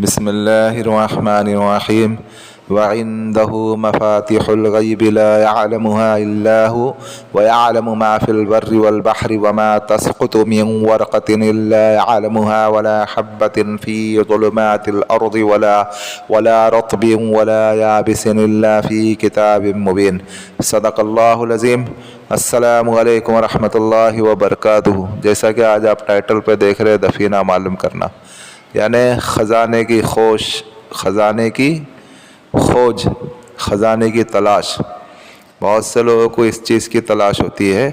بسم الله الرحمن الرحيم وعنده مفاتيح الغيب لا يعلمها إلا هو ويعلم ما في البر والبحر وما تسقط من ورقة إلا يعلمها ولا حبة في ظلمات الأرض ولا رطب ولا يابس إلا في كتاب مبين صدق الله العظيم۔ السلام علیکم ورحمۃ اللہ وبرکاتہ۔ جیسا کہ آج آپ ٹائٹل پہ دیکھ رہے دفینہ معلوم کرنا، یعنی خزانے کی کھوج، خزانے کی تلاش۔ بہت سے لوگوں کو اس چیز کی تلاش ہوتی ہے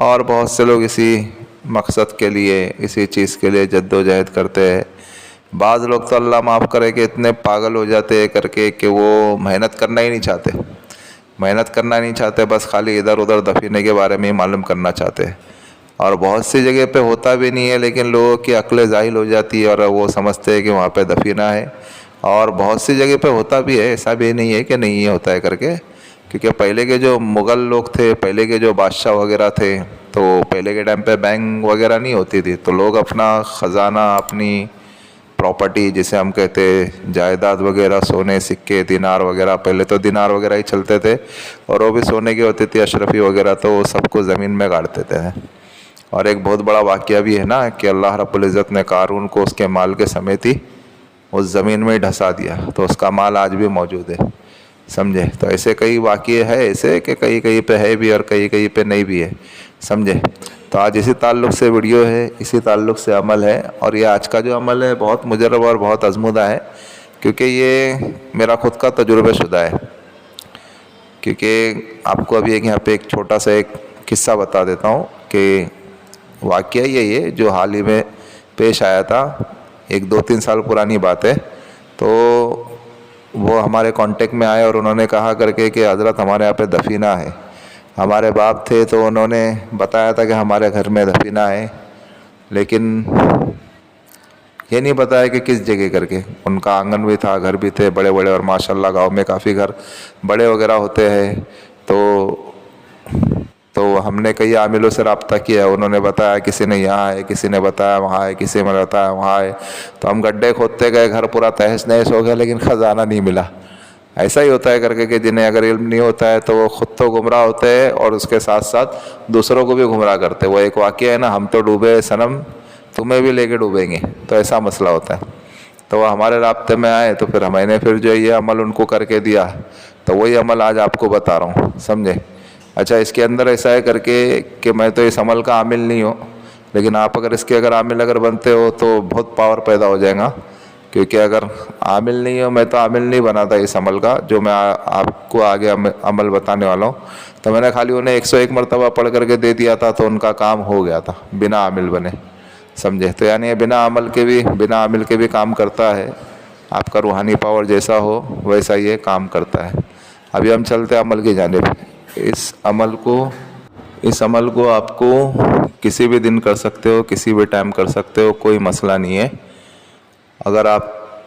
اور بہت سے لوگ اسی مقصد کے لیے، اسی چیز کے لیے جد و جہد کرتے ہیں۔ بعض لوگ تو اللہ معاف کرے کہ اتنے پاگل ہو جاتے ہیں کر کے کہ وہ محنت کرنا ہی نہیں چاہتے، بس خالی ادھر ادھر دفینے کے بارے میں ہی معلوم کرنا چاہتے ہیں۔ اور بہت سی جگہ پہ ہوتا بھی نہیں ہے، لیکن لوگوں کی عقل ظاہر ہو جاتی ہے اور وہ سمجھتے ہیں کہ وہاں پہ دفینہ ہے۔ اور بہت سی جگہ پہ ہوتا بھی ہے، ایسا بھی نہیں ہے کہ نہیں ہوتا ہے کر کے، کیونکہ پہلے کے جو مغل لوگ تھے، پہلے کے جو بادشاہ وغیرہ تھے، تو پہلے کے ٹائم پہ بینک وغیرہ نہیں ہوتی تھی، تو لوگ اپنا خزانہ، اپنی پراپرٹی جسے ہم کہتے ہیں، جائیداد وغیرہ، سونے، سکے، دینار وغیرہ، پہلے تو دینار وغیرہ ہی چلتے تھے اور وہ بھی سونے کی ہوتی تھی، اشرفی وغیرہ، تو وہ سب کو زمین میں گاڑ دیتے تھے۔ اور ایک بہت بڑا واقعہ بھی ہے نا کہ اللہ رب العزت نے قارون کو اس کے مال کے سمیت ہی اس زمین میں ڈھسا دیا، تو اس کا مال آج بھی موجود ہے، سمجھے۔ تو ایسے کئی واقعے ہیں ایسے کہ کہیں پہ ہے بھی اور کہیں پہ نہیں بھی ہے، سمجھے۔ تو آج اسی تعلق سے ویڈیو ہے، اسی تعلق سے عمل ہے، اور یہ آج کا جو عمل ہے بہت مجرب اور بہت آزمودہ ہے، کیونکہ یہ میرا خود کا تجربہ شدہ ہے۔ کیونکہ آپ کو ابھی یہاں پہ ایک چھوٹا سا ایک قصہ بتا دیتا ہوں کہ واقعہ یہی ہے جو حال ہی میں پیش آیا تھا، 2-3 سال پرانی بات ہے۔ تو وہ ہمارے کانٹیکٹ میں آئے اور انہوں نے کہا کر کے کہ حضرت ہمارے یہاں پہ دفینہ ہے۔ ہمارے باپ تھے تو انہوں نے بتایا تھا کہ ہمارے گھر میں دفینہ ہے، لیکن یہ نہیں بتایا کہ کس جگہ کر کے۔ ان کا آنگن بھی تھا، گھر بھی تھے بڑے بڑے، اور ماشاءاللہ گاؤں میں کافی گھر بڑے وغیرہ ہوتے ہیں۔ تو ہم نے کئی عاملوں سے رابطہ کیا، انہوں نے بتایا کسی نے یہاں ہے، کسی نے بتایا وہاں ہے، کسی نے بتایا وہاں ہے۔ تو ہم گڈھے کھودتے گئے، گھر پورا تہس نہس ہو گیا، لیکن خزانہ نہیں ملا۔ ایسا ہی ہوتا ہے کر کے کہ جنہیں اگر علم نہیں ہوتا ہے تو وہ خود تو گمراہ ہوتے ہیں اور اس کے ساتھ ساتھ دوسروں کو بھی گمراہ کرتے ہیں۔ وہ ایک واقعہ ہے نا، ہم تو ڈوبے صنم تمہیں بھی لے کے ڈوبیں گے، تو ایسا مسئلہ ہوتا ہے۔ تو وہ ہمارے رابطے میں آئے، تو پھر میں نے جو یہ عمل ان کو کر کے دیا، تو وہی عمل آج آپ کو بتا رہا ہوں، سمجھے۔ اچھا، اس کے اندر ایسا ہے کر کے کہ میں تو اس عمل کا عامل نہیں ہوں، لیکن آپ اگر اس کے عامل بنتے ہو تو بہت پاور پیدا ہو جائے گا، کیونکہ اگر عامل نہیں ہو، میں تو عامل نہیں بنا تھا اس عمل کا جو میں آپ کو آگے عمل بتانے والا ہوں، تو میں نے خالی انہیں 101 مرتبہ پڑھ کر کے دے دیا تھا، تو ان کا کام ہو گیا تھا، بنا عامل بنے، سمجھے۔ تو یعنی بنا عامل کے بھی کام کرتا ہے، آپ کا روحانی پاور جیسا ہو ویسا یہ کام کرتا ہے۔ ابھی ہم چلتے ہیں عمل کی جانب۔ اس عمل کو آپ کو کسی بھی دن کر سکتے ہو، کسی بھی ٹائم کر سکتے ہو، کوئی مسئلہ نہیں ہے۔ اگر آپ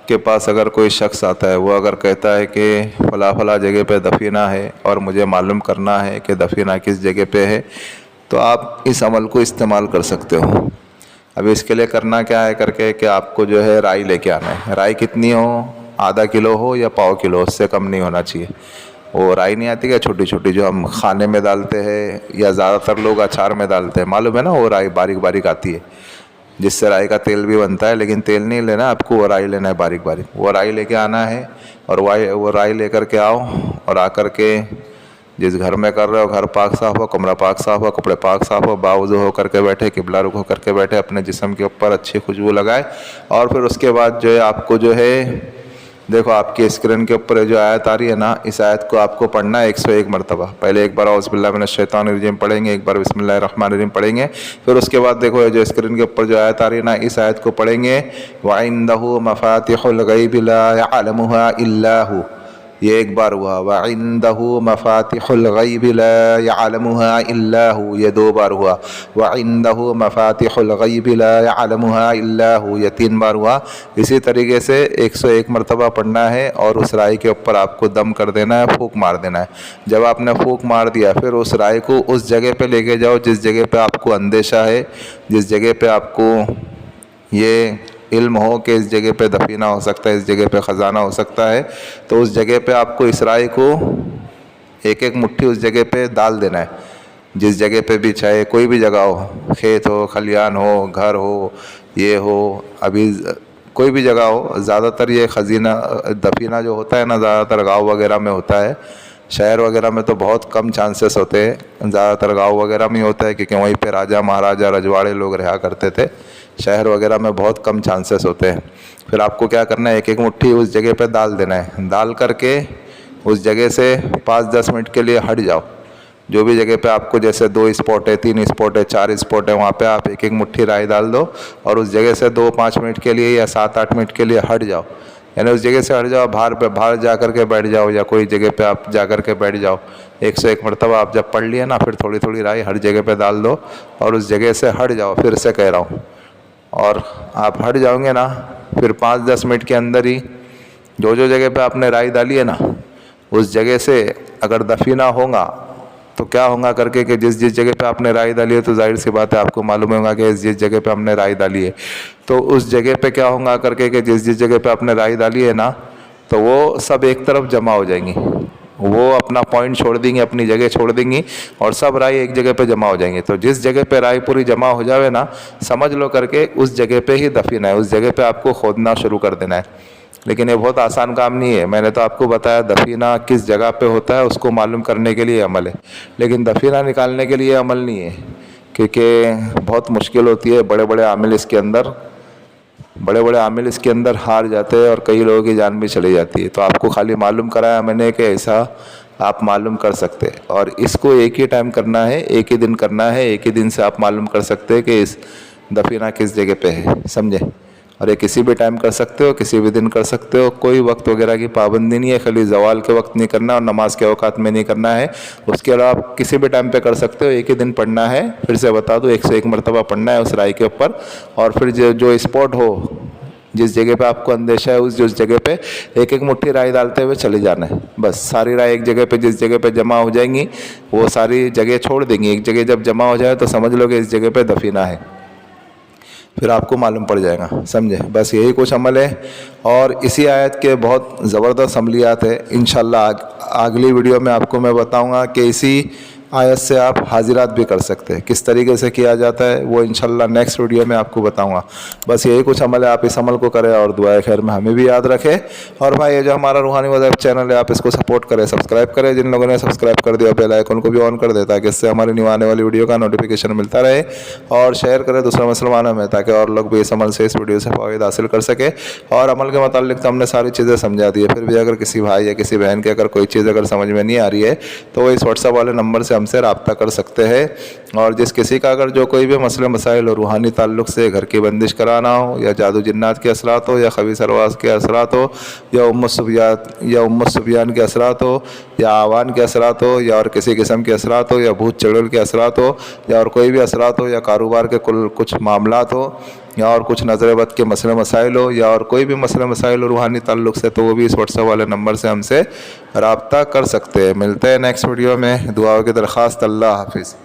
کے پاس کوئی شخص آتا ہے، وہ اگر کہتا ہے کہ فلاں جگہ پہ دفینہ ہے اور مجھے معلوم کرنا ہے کہ دفینہ کس جگہ پہ ہے، تو آپ اس عمل کو استعمال کر سکتے ہو۔ اب اس کے لیے کرنا کیا ہے کر کے کہ آپ کو جو ہے رائی لے کے آنا ہے۔ رائی کتنی ہو؟ ½ کلو ہو یا پاؤ کلو، اس سے کم نہیں ہونا چاہیے۔ وہ رائی نہیں آتی کیا چھوٹی چھوٹی جو ہم کھانے میں ڈالتے ہیں، یا زیادہ تر لوگ اچار میں ڈالتے ہیں، معلوم ہے نا؟ وہ رائی باریک باریک آتی ہے، جس سے رائی کا تیل بھی بنتا ہے، لیکن تیل نہیں لینا آپ کو، وہ رائی لینا ہے باریک باریک۔ وہ رائی لے کے آنا ہے، اور وہ رائی لے کر کے آؤ، اور آ کر کے جس گھر میں کر رہے ہو گھر پاک صاف ہو، کمرہ پاک صاف ہو، کپڑے پاک صاف ہو، باوضو ہو کر کے بیٹھے، قبلہ رخ ہو کر کے بیٹھے، اپنے جسم کے اوپر اچھی خوشبو لگائے، اور پھر اس کے بعد جو ہے آپ کو جو ہے دیکھو آپ کی اسکرین کے اوپر جو آیت آ رہی ہے نا، اس آیت کو آپ کو پڑھنا ہے 101 مرتبہ۔ پہلے ایک بار اعوذ باللہ من الشیطان الرجیم پڑھیں گے، ایک بار بسم اللہ الرحمن الرحیم پڑھیں گے، پھر اس کے بعد دیکھو جو اسکرین کے اوپر جو آیت آ رہی ہے نا، اس آیت کو پڑھیں گے، وَعِندَهُ مَفَاتِحُ الْغَيْبِ لَا يَعْلَمُهَا إِلَّا هُوَ، یہ ایک بار ہوا۔ وَعِندَهُ مَفَاتِحُ الْغَيْبِ لَا يَعْلَمُهَا إِلَّا هُوَ، یہ 2 بار ہوا۔ وَعِندَهُ مَفَاتِحُ الْغَيْبِ لَا يَعْلَمُهَا إِلَّا هُوَ، یہ 3 بار ہوا۔ اسی طریقے سے 101 مرتبہ پڑھنا ہے، اور اس رائی کے اوپر آپ کو دم کر دینا ہے، پھونک مار دینا ہے۔ جب آپ نے پھونک مار دیا، پھر اس رائی کو اس جگہ پہ لے کے جاؤ جس جگہ پہ آپ کو اندیشہ ہے، جس جگہ پہ آپ کو یہ علم ہو کہ اس جگہ پہ دفینہ ہو سکتا ہے, اس جگہ پہ خزانہ ہو سکتا ہے, تو اس جگہ پہ آپ کو اس رائی کو ایک ایک مٹھی اس جگہ پہ ڈال دینا ہے. جس جگہ پہ بھی, چاہے کوئی بھی جگہ ہو, کھیت ہو, کھلیان ہو, گھر ہو, یہ ہو, ابھی کوئی بھی جگہ ہو, زیادہ تر یہ خزینہ دفینہ جو ہوتا ہے نا, زیادہ تر گاؤں وغیرہ میں ہوتا ہے. شہر وغیرہ میں تو بہت کم چانسز ہوتے ہیں, زیادہ تر گاؤں وغیرہ میں ہوتا ہے, کیونکہ وہیں پہ راجہ مہاراجہ رجواڑے لوگ رہا کرتے تھے. شہر وغیرہ میں بہت کم چانسز ہوتے ہیں. پھر آپ کو کیا کرنا ہے, ایک ایک مٹھی اس جگہ پہ ڈال دینا ہے. ڈال کر کے اس جگہ سے 5-10 منٹ کے لیے ہٹ جاؤ. جو بھی جگہ پہ آپ کو, جیسے 2 اسپاٹ ہے, 3 اسپاٹ ہے, 4 اسپاٹ ہے, وہاں پہ آپ ایک ایک مٹھی رائی ڈال دو اور اس جگہ سے 2-5 منٹ کے لیے یا 7-8 منٹ کے لیے ہٹ جاؤ. یعنی اس جگہ سے ہٹ جاؤ, باہر جا کر کے بیٹھ جاؤ, یا کوئی جگہ پہ آپ جا کر کے بیٹھ جاؤ. 101 مرتبہ آپ جب پڑھ لیے نا, پھر تھوڑی تھوڑی رائی ہر جگہ پہ ڈال دو اور اس جگہ سے ہٹ جاؤ. پھر سے کہہ رہا ہوں, اور آپ ہٹ جاؤ گے نا, پھر 5-10 منٹ کے اندر ہی جو جگہ پہ آپ نے رائی ڈالی ہے نا, اس جگہ سے اگر دفینہ ہوگا تو کیا ہوگا کر کے کہ جس جگہ پہ آپ نے رائی ڈالی ہے, تو ظاہر سی بات ہے آپ کو معلوم ہوگا کہ جس جگہ پہ ہم نے رائی ڈالی ہے, تو اس جگہ پہ کیا ہوگا کر کے کہ جس جگہ پہ آپ نے رائی ڈالی ہے نا, تو وہ سب ایک طرف جمع ہو جائیں گی. وہ اپنا پوائنٹ چھوڑ دیں گی, اپنی جگہ چھوڑ دیں گی, اور سب رائی ایک جگہ پہ جمع ہو جائیں گی. تو جس جگہ پہ رائی پوری جمع ہو جاوے نا, سمجھ لو کر کے اس جگہ پہ ہی دفینہ ہے. اس جگہ پہ آپ کو کھودنا شروع کر دینا ہے. لیکن یہ بہت آسان کام نہیں ہے. میں نے تو آپ کو بتایا دفینہ کس جگہ پہ ہوتا ہے اس کو معلوم کرنے کے لیے عمل ہے, لیکن دفینہ نکالنے کے لیے عمل نہیں ہے, کیونکہ بہت مشکل ہوتی ہے. بڑے بڑے عامل اس کے اندر ہار جاتے ہیں, اور کئی لوگوں کی جان بھی چلی جاتی ہے. تو آپ کو خالی معلوم کرایا میں نے کہ ایسا آپ معلوم کر سکتے, اور اس کو ایک ہی ٹائم کرنا ہے, ایک ہی دن کرنا ہے. ایک ہی دن سے آپ معلوم کر سکتے ہیں کہ اس دفینہ کس جگہ پہ ہے, سمجھے. اور یہ کسی بھی ٹائم کر سکتے ہو, کسی بھی دن کر سکتے ہو, کوئی وقت وغیرہ کی پابندی نہیں ہے. خالی زوال کے وقت نہیں کرنا اور نماز کے اوقات میں نہیں کرنا ہے. اس کے علاوہ آپ کسی بھی ٹائم پہ کر سکتے ہو. ایک ہی دن پڑھنا ہے, پھر سے بتا دو, 101 مرتبہ پڑھنا ہے اس رائی کے اوپر. اور پھر جو اسپاٹ ہو, جس جگہ پہ آپ کو اندیشہ ہے, اس جگہ پہ ایک ایک مٹھی رائی ڈالتے ہوئے چلے جانا ہے. بس ساری رائی ایک جگہ پہ, جس جگہ پہ جمع ہو جائیں گی وہ ساری جگہ چھوڑ دیں گی. ایک جگہ جب جمع ہو جائے تو سمجھ لو کہ اس جگہ پہ دفینہ ہے, پھر آپ کو معلوم پڑ جائے گا, سمجھے. بس یہی کچھ عمل ہے. اور اسی آیت کے بہت زبردست عملیات ہے. انشاءاللہ اگلی ویڈیو میں آپ کو میں بتاؤں گا کہ اسی آیت سے آپ حاضرات بھی کر سکتے ہیں. کس طریقے سے کیا جاتا ہے وہ انشاءاللہ نیکسٹ ویڈیو میں آپ کو بتاؤں گا. بس یہی کچھ عمل ہے. آپ اس عمل کو کریں اور دعائے خیر میں ہمیں بھی یاد رکھیں. اور بھائی یہ جو ہمارا روحانی وظائف چینل ہے, آپ اس کو سپورٹ کریں, سبسکرائب کریں. جن لوگوں نے سبسکرائب کر دیا, بیل آئیکن کو بھی آن کر دے تاکہ اس سے ہماری نیو آنے والی ویڈیو کا نوٹیفیکیشن ملتا رہے. اور شیئر کریں دوسرے مسلمانوں میں, تاکہ اور لوگ بھی اس عمل سے, اس ویڈیو سے فائدہ حاصل کر سکے. اور عمل کے متعلق تو ہم نے ساری چیزیں سمجھا دی ہے. پھر بھی اگر کسی بھائی یا کسی بہن کی اگر کوئی چیز اگر سمجھ میں نہیں آ رہی ہے, تو وہ اس واٹس ایپ والے نمبر سے ہم سے رابطہ کر سکتے ہیں. اور جس کسی کا اگر جو کوئی بھی مسئلے مسائل اور روحانی تعلق سے, گھر کی بندش کرانا ہو, یا جادو جنات کے اثرات ہو, یا خبیث ارواح کے اثرات ہو, یا ام سفیان کے اثرات ہو, یا آوان کے اثرات ہو, یا اور کسی قسم کے اثرات ہو, یا بھوت چڑیل کے اثرات ہو, یا اور کوئی بھی اثرات ہو, یا کاروبار کے کچھ معاملات ہو, یا اور کچھ نظر بد کے مسئلے مسائل ہو, یا اور کوئی بھی مسئلے مسائل اور روحانی تعلق سے, تو وہ بھی اس واٹس ایپ والے نمبر سے ہم سے رابطہ کر سکتے ہیں. ملتے ہیں نیکسٹ ویڈیو میں. دعاؤں کی درخواست. اللہ حافظ.